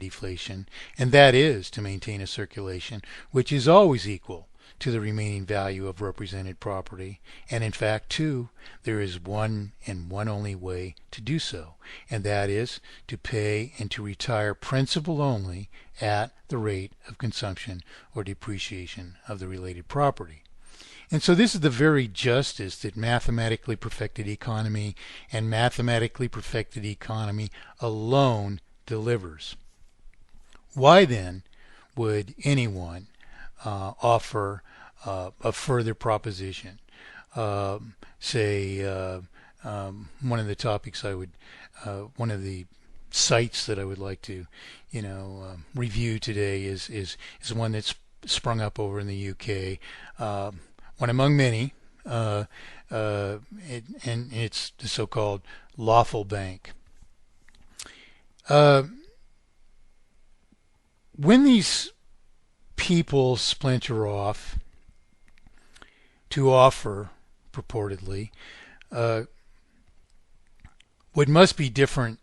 deflation, and that is to maintain a circulation which is always equal to the remaining value of represented property. And in fact, too, there is one and one only way to do so, and that is to pay and to retire principal only at the rate of consumption or depreciation of the related property. And so this is the very justice that mathematically perfected economy and mathematically perfected economy alone delivers. Why then would anyone offer a further proposition? Say one of the topics one of the sites that I would like to, review today is one that's sprung up over in the UK. One among many, and it's the so-called lawful bank. When these people splinter off to offer, purportedly, what must be different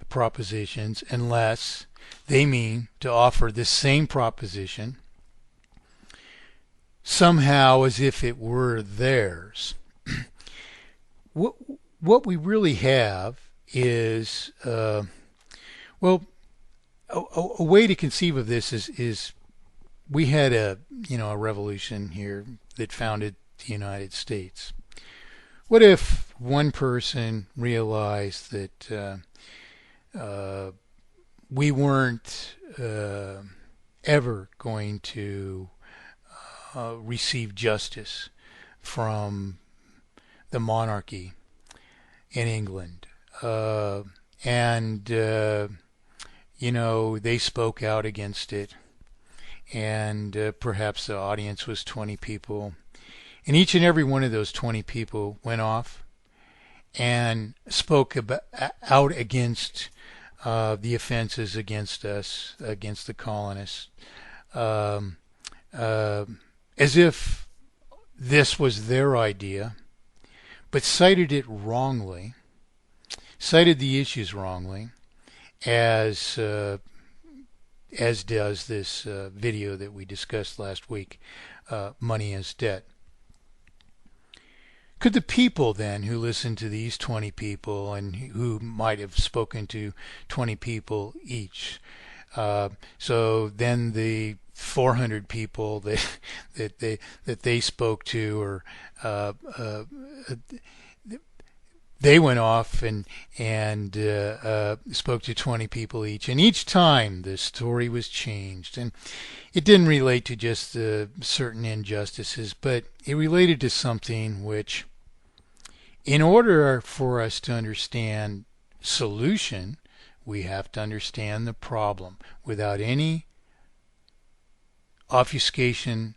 propositions, unless they mean to offer the same proposition somehow as if it were theirs. What we really have is, a way to conceive of this is we had a revolution here that founded the United States. What if one person realized that we weren't ever going to receive justice from the monarchy in England, and they spoke out against it, and perhaps the audience was 20 people, and each and every one of those 20 people went off and spoke out against the offenses against us, against the colonists, as if this was their idea, but cited it wrongly, cited the issues wrongly, as does this video that we discussed last week, Money as Debt. Could the people then who listened to these 20 people and who might have spoken to 20 people each, so then the 400 people that they spoke to, or they went off and spoke to 20 people each, and each time the story was changed, and it didn't relate to just certain injustices, but it related to something which, in order for us to understand solution, we have to understand the problem without any obfuscation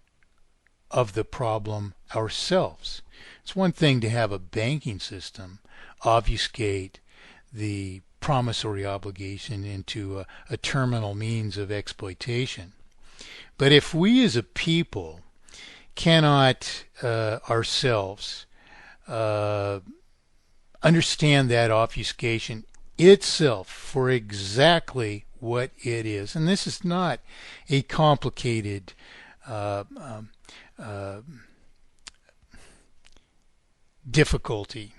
of the problem ourselves. It's one thing to have a banking system obfuscate the promissory obligation into a terminal means of exploitation. But if we as a people cannot ourselves understand that obfuscation itself for exactly what it is, and this is not a complicated difficulty.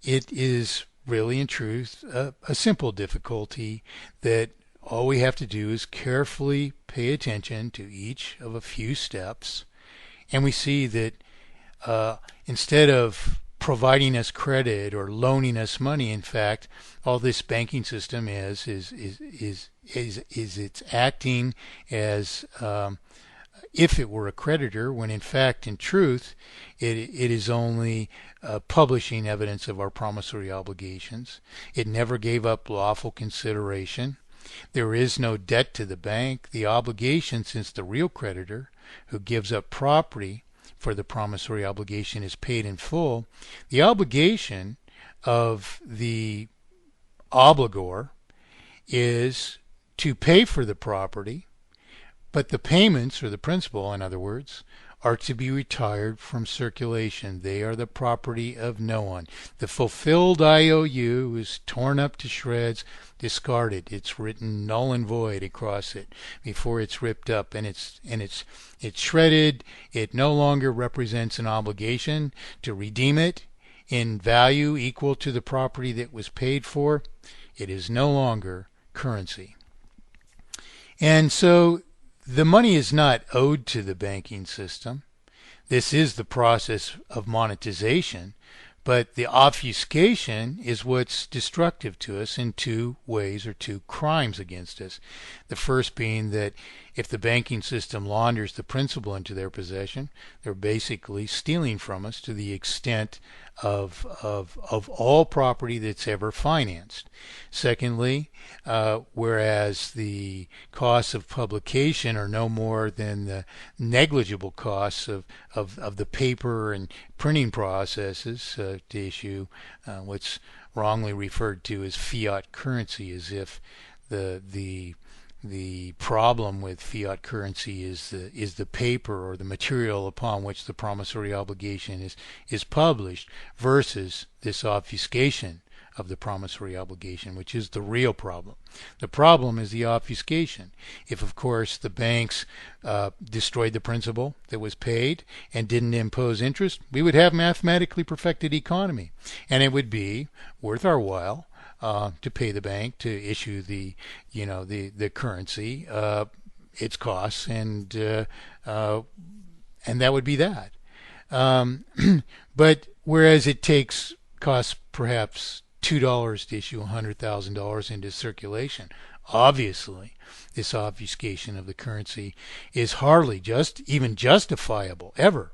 It is really, in truth, a simple difficulty that all we have to do is carefully pay attention to each of a few steps, and we see that instead of providing us credit or loaning us money, in fact, all this banking system is it's acting as if it were a creditor, when in fact, in truth, it is only publishing evidence of our promissory obligations. It never gave up lawful consideration. There is no debt to the bank. The obligation, since the real creditor, who gives up property for the promissory obligation, is paid in full, the obligation of the obligor is to pay for the property, but the payments, or the principal, in other words, are to be retired from circulation. They are the property of no one. The fulfilled IOU is torn up to shreds, discarded. It's written null and void across it before it's ripped up, and it's shredded. It no longer represents an obligation to redeem it in value equal to the property that was paid for. It is no longer currency. And so the money is not owed to the banking system. This is the process of monetization, but the obfuscation is what's destructive to us in two ways, or two crimes against us. The first being that if the banking system launders the principal into their possession, they're basically stealing from us to the extent of all property that's ever financed. Secondly, whereas the costs of publication are no more than the negligible costs of the paper and printing processes to issue what's wrongly referred to as fiat currency, as if the problem with fiat currency is the paper or the material upon which the promissory obligation is published, versus this obfuscation of the promissory obligation, which is the real problem. The problem is the obfuscation. If, of course, the banks destroyed the principal that was paid and didn't impose interest, we would have mathematically perfected economy, and it would be worth our while to pay the bank to issue the currency, its costs, and that would be that. But whereas it costs perhaps $2 to issue $100,000 into circulation, obviously this obfuscation of the currency is hardly even justifiable ever.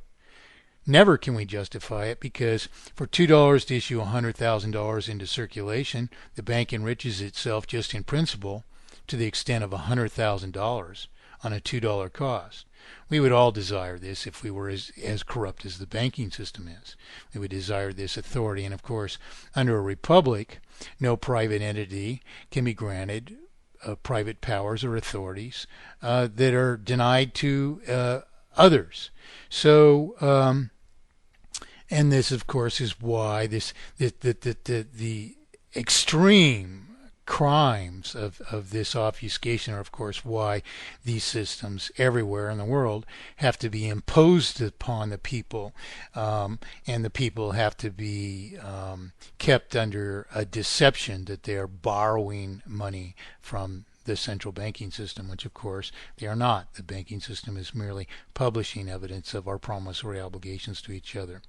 Never can we justify it, because for $2 to issue $100,000 into circulation, the bank enriches itself just in principal to the extent of $100,000 on a $2 cost. We would all desire this if we were as corrupt as the banking system is. We would desire this authority, and of course, under a republic, no private entity can be granted private powers or authorities that are denied to others. So, and this, of course, is why the extreme crimes of this obfuscation are, of course, why these systems everywhere in the world have to be imposed upon the people, and the people have to be kept under a deception that they are borrowing money from the central banking system, which of course they are not. The banking system is merely publishing evidence of our promissory obligations to each other,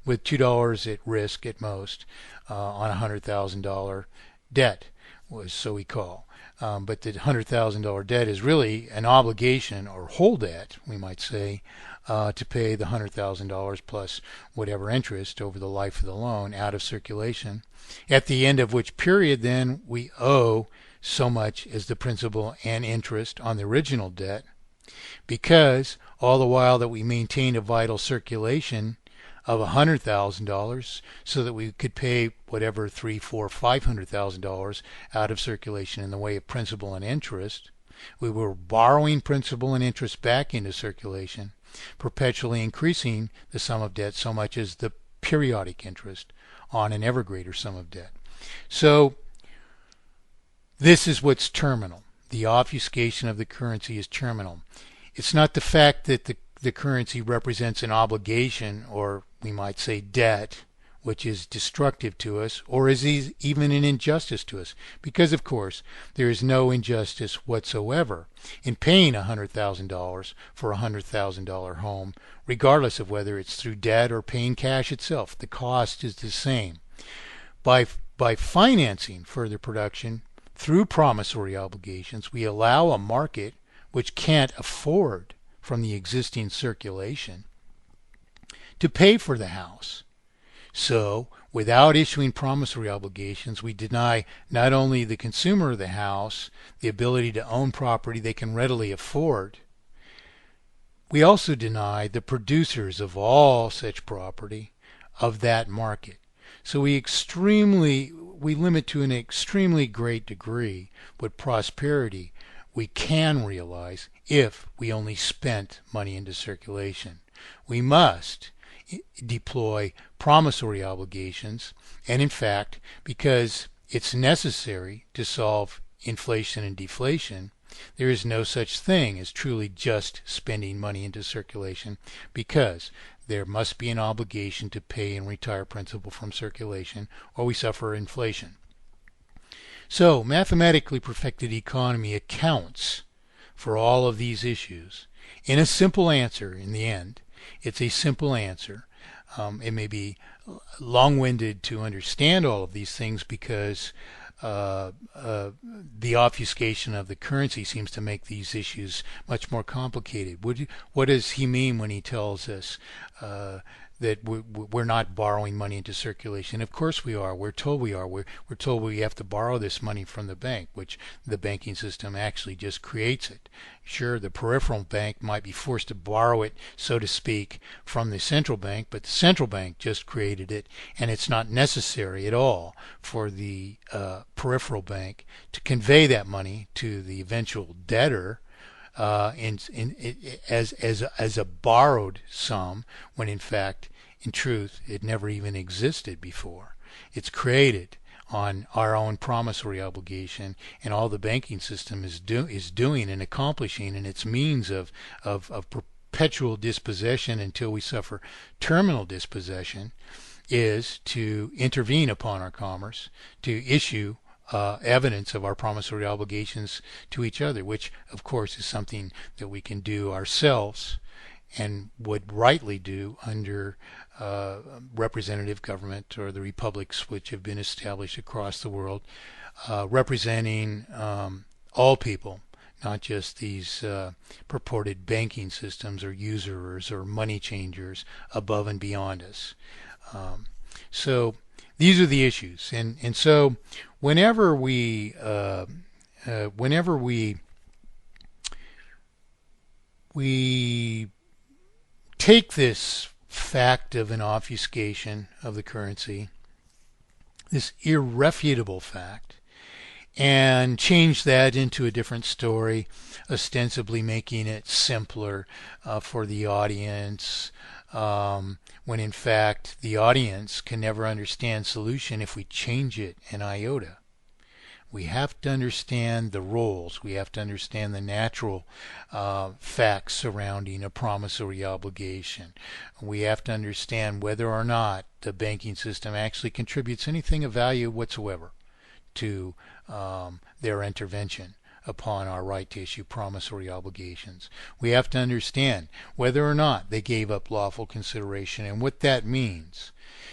with $2 at risk at most on a $100,000 debt, was so we call. But the $100,000 debt is really an obligation, or whole debt, we might say, to pay the $100,000 plus whatever interest over the life of the loan out of circulation, at the end of which period then we owe so much as the principal and interest on the original debt, because all the while that we maintained a vital circulation of $100,000 so that we could pay whatever $300,000, $400,000, $500,000 out of circulation in the way of principal and interest, we were borrowing principal and interest back into circulation, perpetually increasing the sum of debt so much as the periodic interest on an ever greater sum of debt. So this is what's terminal. The obfuscation of the currency is terminal. It's not the fact that the currency represents an obligation, or we might say debt, which is destructive to us, or is even an injustice to us, because of course there is no injustice whatsoever in paying $100,000 for a $100,000 home, regardless of whether it's through debt or paying cash itself. The cost is the same. By financing further production through promissory obligations, we allow a market which can't afford from the existing circulation to pay for the house. So, without issuing promissory obligations, we deny not only the consumer of the house the ability to own property they can readily afford, we also deny the producers of all such property of that market. So we limit to an extremely great degree what prosperity we can realize if we only spent money into circulation. we must deploy promissory obligations, and in fact, because it's necessary to solve inflation and deflation, there is no such thing as truly just spending money into circulation, because there must be an obligation to pay and retire principal from circulation, or we suffer inflation. So, mathematically perfected economy accounts for all of these issues in a simple answer in the end. It's a simple answer. It may be long-winded to understand all of these things because the obfuscation of the currency seems to make these issues much more complicated. What does he mean when he tells us that we're not borrowing money into circulation? Of course we are. We're told we are. We're told we have to borrow this money from the bank, which the banking system actually just creates it. Sure, the peripheral bank might be forced to borrow it, so to speak, from the central bank, but the central bank just created it, and it's not necessary at all for the peripheral bank to convey that money to the eventual debtor as a borrowed sum, when in fact, in truth, it never even existed before. It's created on our own promissory obligation, and all the banking system is doing and accomplishing in its means of perpetual dispossession until we suffer terminal dispossession is to intervene upon our commerce, to issue evidence of our promissory obligations to each other, which of course is something that we can do ourselves and would rightly do under representative government, or the republics which have been established across the world, representing all people, not just these purported banking systems or usurers or money changers above and beyond us. So these are the issues, and so whenever we take this fact of an obfuscation of the currency, this irrefutable fact, and change that into a different story, ostensibly making it simpler for the audience, when in fact the audience can never understand solution if we change it an iota. We have to understand the roles. We have to understand the natural facts surrounding a promissory obligation. We have to understand whether or not the banking system actually contributes anything of value whatsoever to their intervention upon our right to issue promissory obligations. We have to understand whether or not they gave up lawful consideration and what that means.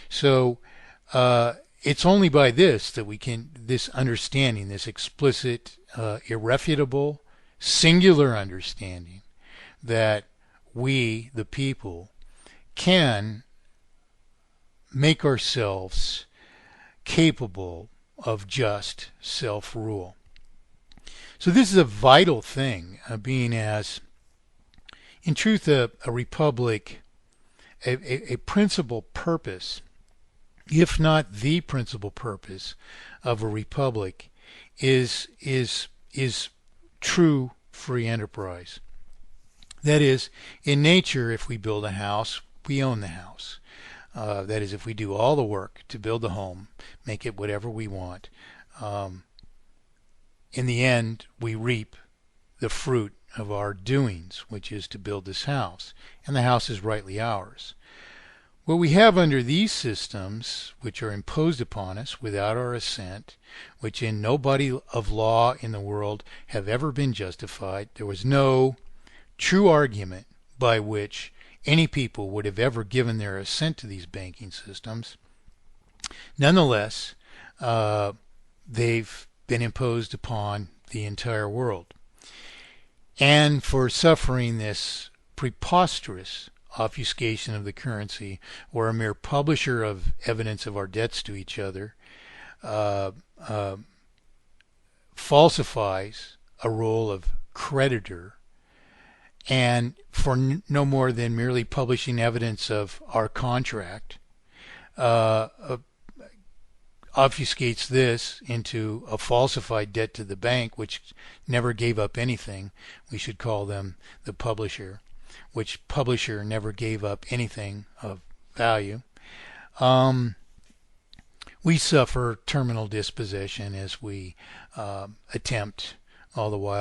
So it's only by this that we can, this understanding, this explicit, irrefutable, singular understanding, that we, the people, can make ourselves capable of just self-rule. So this is a vital thing, being as, in truth, a republic, a principal purpose, if not the principal purpose of a republic, is true free enterprise. That is, in nature, if we build a house, we own the house. That is, if we do all the work to build the home, make it whatever we want, in the end, we reap the fruit of our doings, which is to build this house, and the house is rightly ours. What we have under these systems, which are imposed upon us without our assent, which in no body of law in the world have ever been justified, there was no true argument by which any people would have ever given their assent to these banking systems. Nonetheless, they've been imposed upon the entire world. And for suffering this preposterous obfuscation of the currency, or a mere publisher of evidence of our debts to each other, falsifies a role of creditor, and for no more than merely publishing evidence of our contract, obfuscates this into a falsified debt to the bank, which never gave up anything. We should call them the publisher. which publisher never gave up anything of value. We suffer terminal dispossession as we attempt all the while